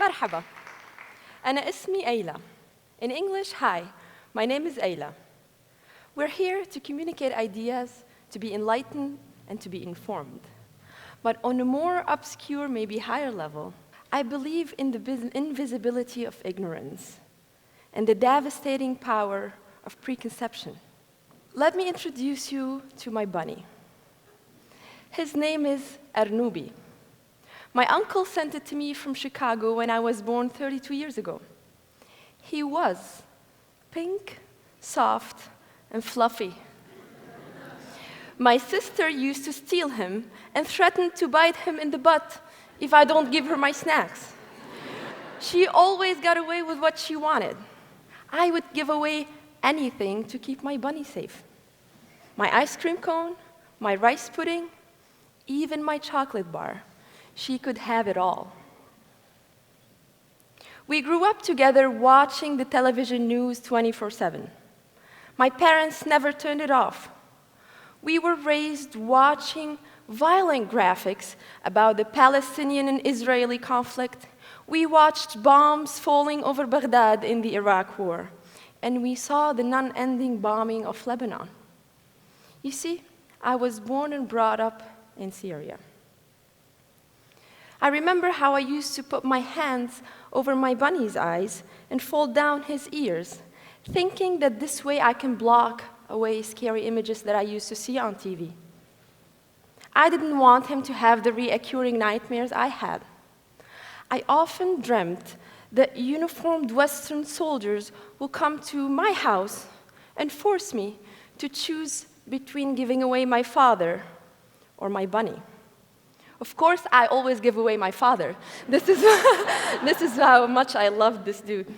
مرحبا. أنا اسمي Ayla. In English, hi. My name is Ayla. We're here to communicate ideas, to be enlightened, and to be informed. But on a more obscure, maybe higher level, I believe in the invisibility of ignorance and the devastating power of preconception. Let me introduce you to my bunny. His name is Arnubi. My uncle sent it to me from Chicago when I was born 32 years ago. He was pink, soft, and fluffy. My sister used to steal him and threatened to bite him in the butt if I don't give her my snacks. She always got away with what she wanted. I would give away anything to keep my bunny safe. My ice cream cone, my rice pudding, even my chocolate bar. She could have it all. We grew up together watching the television news 24/7. My parents never turned it off. We were raised watching violent graphics about the Palestinian and Israeli conflict. We watched bombs falling over Baghdad in the Iraq War, and we saw the non-ending bombing of Lebanon. You see, I was born and brought up in Syria. I remember how I used to put my hands over my bunny's eyes and fold down his ears, thinking that this way I can block away scary images that I used to see on TV. I didn't want him to have the reoccurring nightmares I had. I often dreamt that uniformed Western soldiers will come to my house and force me to choose between giving away my father or my bunny. Of course, I always give away my father. This is how much I love this dude.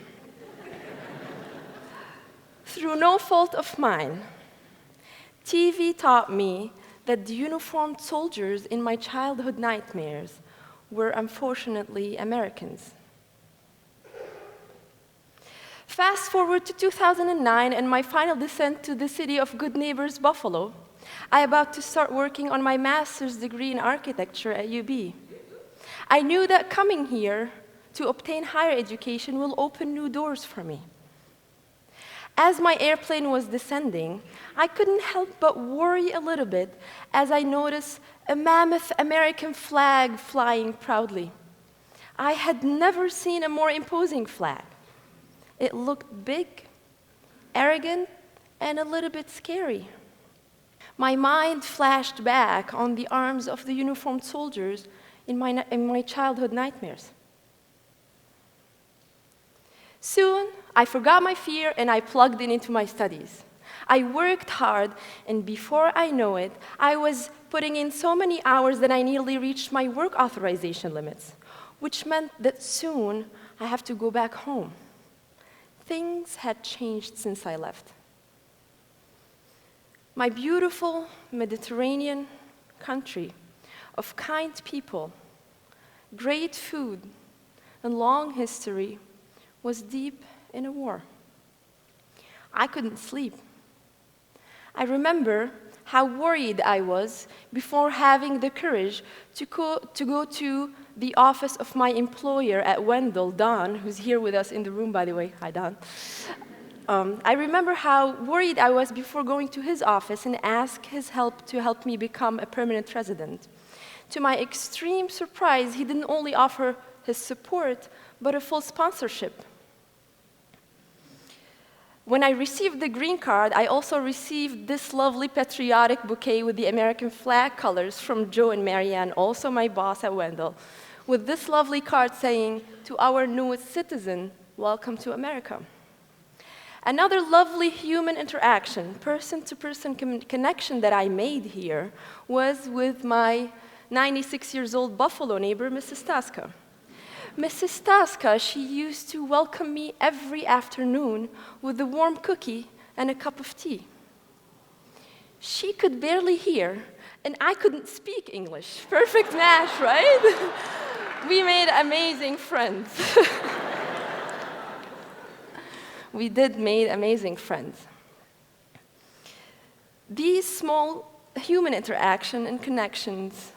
Through no fault of mine, TV taught me that the uniformed soldiers in my childhood nightmares were unfortunately Americans. Fast forward to 2009 and my final descent to the city of good neighbors, Buffalo. I about to start working on my master's degree in architecture at UB. I knew that coming here to obtain higher education will open new doors for me. As my airplane was descending, I couldn't help but worry a little bit as I noticed a mammoth American flag flying proudly. I had never seen a more imposing flag. It looked big, arrogant, and a little bit scary. My mind flashed back on the arms of the uniformed soldiers in my childhood nightmares. Soon, I forgot my fear and I plugged into my studies. I worked hard, and before I know it, I was putting in so many hours that I nearly reached my work authorization limits, which meant that soon I have to go back home. Things had changed since I left. My beautiful Mediterranean country of kind people, great food, and long history was deep in a war. I couldn't sleep. I remember how worried I was before having the courage to go to the office of my employer at Wendell, Don, who's here with us in the room, by the way. Hi, Don. I remember how worried I was before going to his office and ask his help to help me become a permanent resident. To my extreme surprise, he didn't only offer his support, but a full sponsorship. When I received the green card, I also received this lovely patriotic bouquet with the American flag colors from Joe and Marianne, also my boss at Wendell, with this lovely card saying, "To our newest citizen, welcome to America." Another lovely human interaction, person-to-person connection that I made here was with my 96-year-old Buffalo neighbor, Mrs. Taska. Mrs. Taska, she used to welcome me every afternoon with a warm cookie and a cup of tea. She could barely hear, and I couldn't speak English. Perfect match, right? We made amazing friends. We did make amazing friends. These small human interaction and connections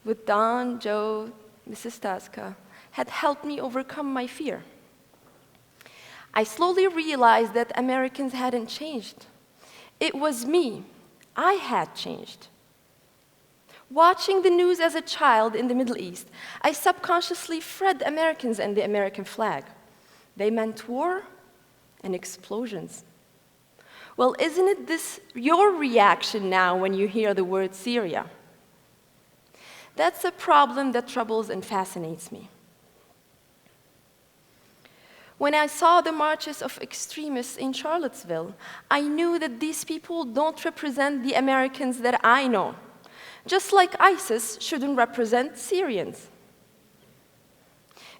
with Don, Joe, Mrs. Taska had helped me overcome my fear. I slowly realized that Americans hadn't changed. It was me. I had changed. Watching the news as a child in the Middle East, I subconsciously read Americans and the American flag. They meant war and explosions. Well, isn't it this your reaction now when you hear the word Syria? That's a problem that troubles and fascinates me. When I saw the marches of extremists in Charlottesville, I knew that these people don't represent the Americans that I know, just like ISIS shouldn't represent Syrians.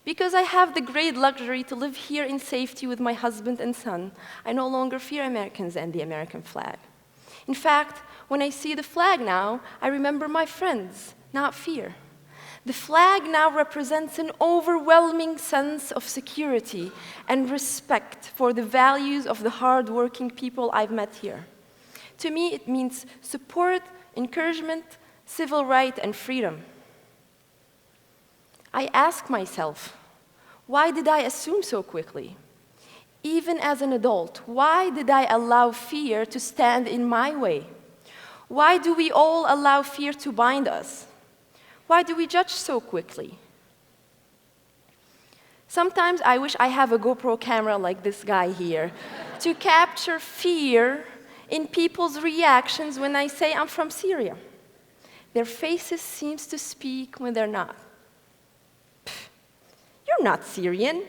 Because I have the great luxury to live here in safety with my husband and son, I no longer fear Americans and the American flag. In fact, when I see the flag now, I remember my friends, not fear. The flag now represents an overwhelming sense of security and respect for the values of the hardworking people I've met here. To me, it means support, encouragement, civil rights, and freedom. I ask myself, why did I assume so quickly? Even as an adult, why did I allow fear to stand in my way? Why do we all allow fear to bind us? Why do we judge so quickly? Sometimes I wish I have a GoPro camera like this guy here to capture fear in people's reactions when I say I'm from Syria. Their faces seem to speak when they're not. Pfft, you're not Syrian.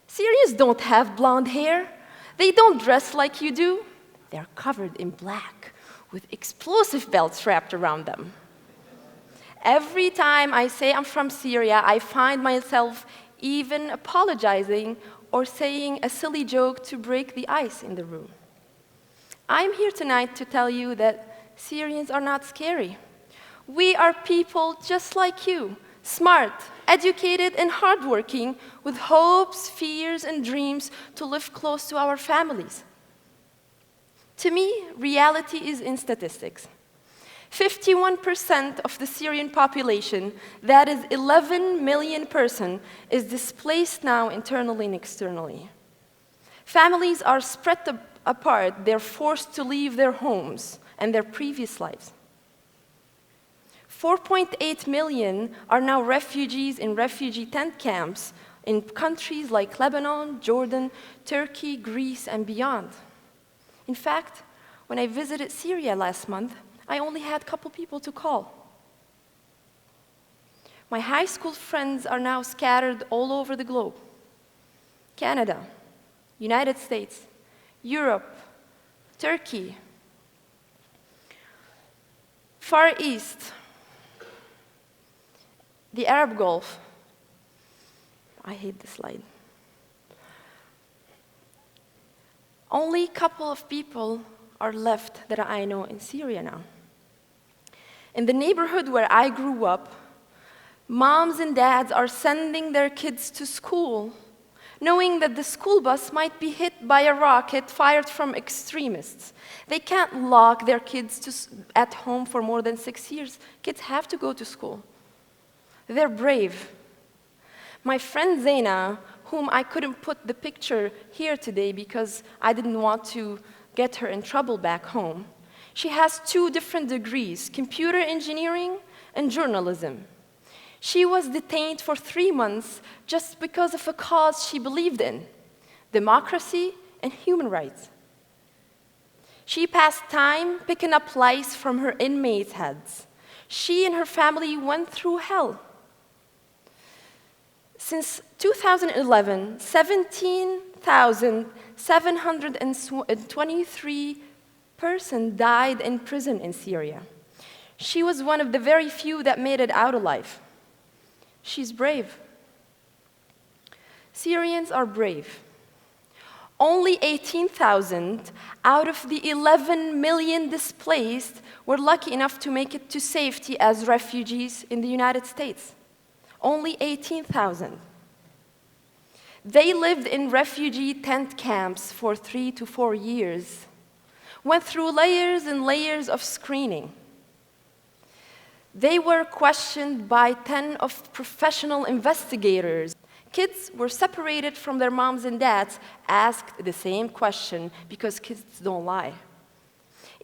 Syrians don't have blonde hair. They don't dress like you do. They're covered in black with explosive belts wrapped around them. Every time I say I'm from Syria, I find myself even apologizing or saying a silly joke to break the ice in the room. I'm here tonight to tell you that Syrians are not scary. We are people just like you, smart, educated, and hardworking, with hopes, fears, and dreams to live close to our families. To me, reality is in statistics. 51% of the Syrian population, that is 11 million persons, is displaced now internally and externally. Families are spread apart. They're forced to leave their homes and their previous lives. 4.8 million are now refugees in refugee tent camps in countries like Lebanon, Jordan, Turkey, Greece, and beyond. In fact, when I visited Syria last month, I only had a couple people to call. My high school friends are now scattered all over the globe. Canada, United States, Europe, Turkey, Far East, the Arab Gulf. I hate this slide. Only a couple of people are left that I know in Syria now. In the neighborhood where I grew up, moms and dads are sending their kids to school, knowing that the school bus might be hit by a rocket fired from extremists. They can't lock their kids at home for more than 6 years. Kids have to go to school. They're brave. My friend Zaina, whom I couldn't put the picture here today because I didn't want to get her in trouble back home, she has 2 different degrees, computer engineering and journalism. She was detained for 3 months just because of a cause she believed in, democracy and human rights. She passed time picking up lice from her inmates' heads. She and her family went through hell. Since 2011, 17,723 persons died in prison in Syria. She was one of the very few that made it out alive. She's brave. Syrians are brave. Only 18,000 out of the 11 million displaced were lucky enough to make it to safety as refugees in the United States. Only 18,000. They lived in refugee tent camps for 3 to 4 years, went through layers and layers of screening. They were questioned by 10 of professional investigators. Kids were separated from their moms and dads, asked the same question, because kids don't lie.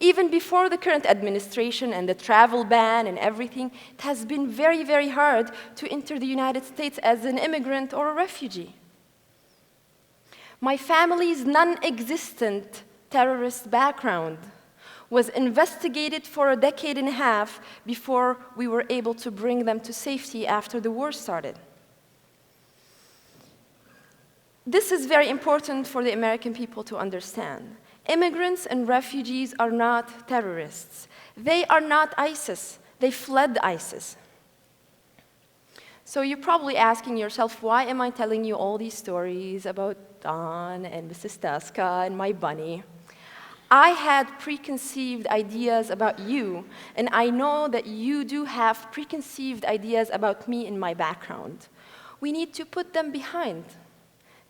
Even before the current administration and the travel ban and everything, it has been very, very hard to enter the United States as an immigrant or a refugee. My family's non-existent terrorist background was investigated for a decade and a half before we were able to bring them to safety after the war started. This is very important for the American people to understand. Immigrants and refugees are not terrorists. They are not ISIS. They fled ISIS. So you're probably asking yourself, why am I telling you all these stories about Don and Mrs. Tasca and my bunny? I had preconceived ideas about you, and I know that you do have preconceived ideas about me and my background. We need to put them behind.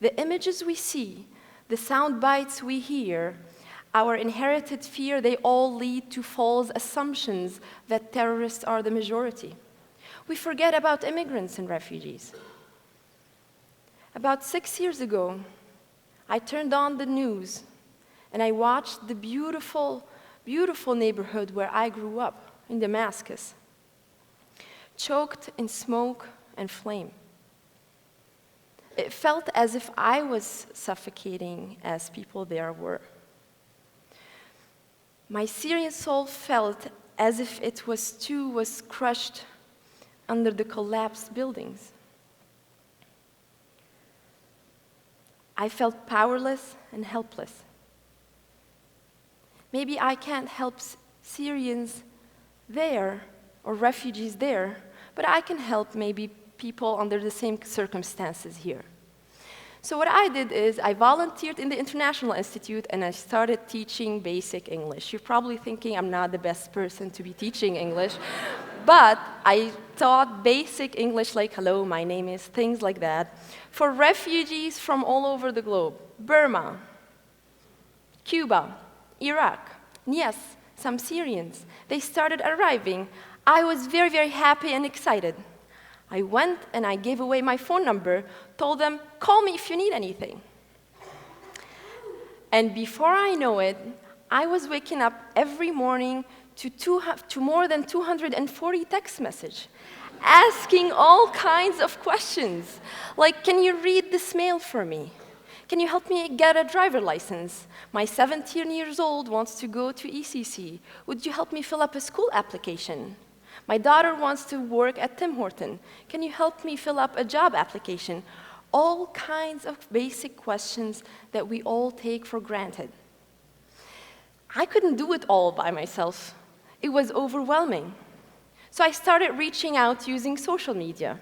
The images we see, the sound bites we hear, our inherited fear, they all lead to false assumptions that terrorists are the majority. We forget about immigrants and refugees. About 6 years ago, I turned on the news and I watched the beautiful, beautiful neighborhood where I grew up in Damascus, choked in smoke and flame. It felt as if I was suffocating as people there were. My Syrian soul felt as if it was crushed under the collapsed buildings. I felt powerless and helpless. Maybe I can't help Syrians there or refugees there, but I can help maybe people under the same circumstances here. So what I did is I volunteered in the International Institute and I started teaching basic English. You're probably thinking I'm not the best person to be teaching English, but I taught basic English like hello, my name is, things like that, for refugees from all over the globe. Burma, Cuba, Iraq, and yes, some Syrians. They started arriving. I was very, very happy and excited. I went and I gave away my phone number, told them, call me if you need anything. And before I know it, I was waking up every morning to more than 240 text messages, asking all kinds of questions, like, can you read this mail for me? Can you help me get a driver license? My 17 years old wants to go to ECC. Would you help me fill up a school application? My daughter wants to work at Tim Horton. Can you help me fill up a job application? All kinds of basic questions that we all take for granted. I couldn't do it all by myself. It was overwhelming. So I started reaching out using social media.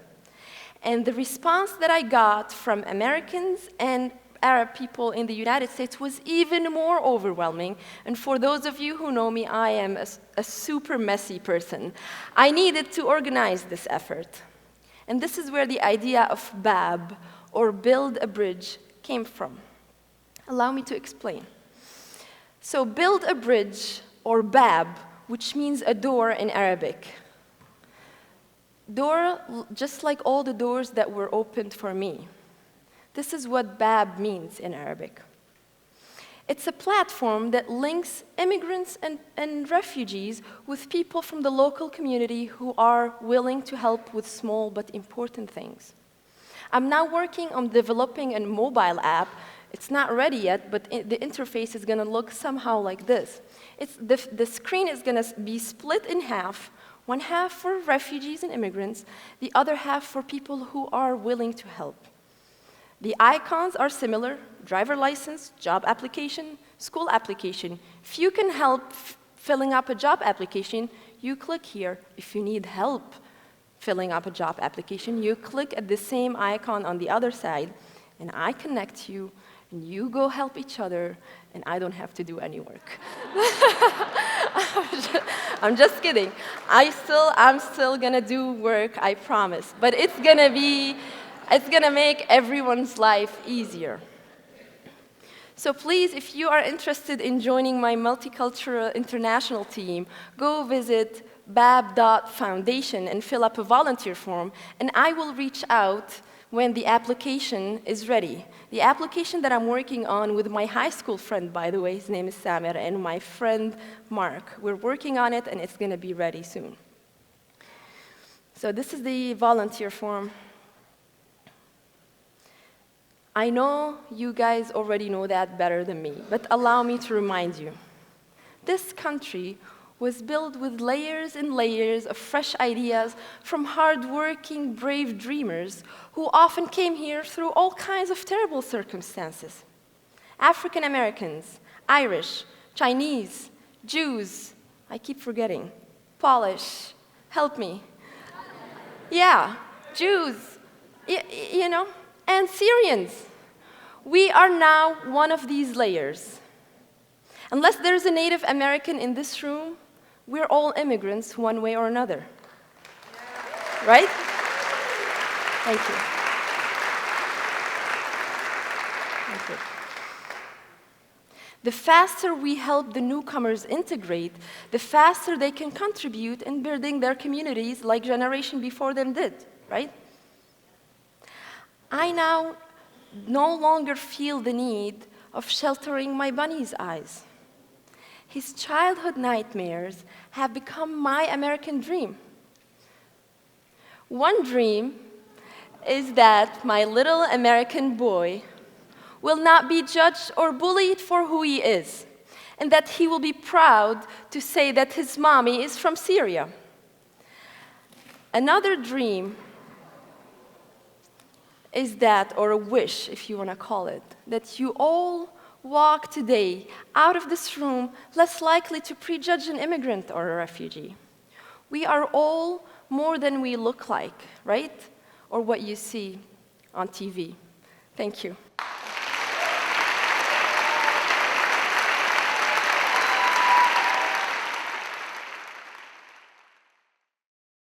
And the response that I got from Americans and Arab people in the United States was even more overwhelming. And for those of you who know me, I am a super messy person. I needed to organize this effort. And this is where the idea of BAB, or build a bridge, came from. Allow me to explain. So build a bridge, or BAB, which means a door in Arabic. Door, just like all the doors that were opened for me. This is what BAB means in Arabic. It's a platform that links immigrants and refugees with people from the local community who are willing to help with small but important things. I'm now working on developing a mobile app. It's not ready yet, but the interface is going to look somehow like this. The screen is going to be split in half, one half for refugees and immigrants, the other half for people who are willing to help. The icons are similar: driver license, job application, school application. If you can help filling up a job application, you click here. If you need help filling up a job application, you click at the same icon on the other side, and I connect you, and you go help each other, and I don't have to do any work. I'm just kidding. I'm still gonna do work, I promise. But it's gonna make everyone's life easier. So please, if you are interested in joining my multicultural international team, go visit bab.foundation and fill up a volunteer form, and I will reach out when the application is ready. The application that I'm working on with my high school friend, by the way, his name is Samir, and my friend Mark. We're working on it, and it's going to be ready soon. So this is the volunteer form. I know you guys already know that better than me, but allow me to remind you. This country was built with layers and layers of fresh ideas from hardworking, brave dreamers who often came here through all kinds of terrible circumstances. African Americans, Irish, Chinese, Jews, I keep forgetting, Polish, help me. Yeah, Jews, you know, and Syrians. We are now one of these layers. Unless there's a Native American in this room, we're all immigrants one way or another. Right? Thank you. Thank you. The faster we help the newcomers integrate, the faster they can contribute in building their communities like generation before them did, right? I now no longer feel the need of sheltering my bunny's eyes. His childhood nightmares have become my American dream. One dream is that my little American boy will not be judged or bullied for who he is, and that he will be proud to say that his mommy is from Syria. Another dream is that, or a wish, if you want to call it, that you all walk today out of this room less likely to prejudge an immigrant or a refugee. We are all more than we look like, right? Or what you see on TV. Thank you.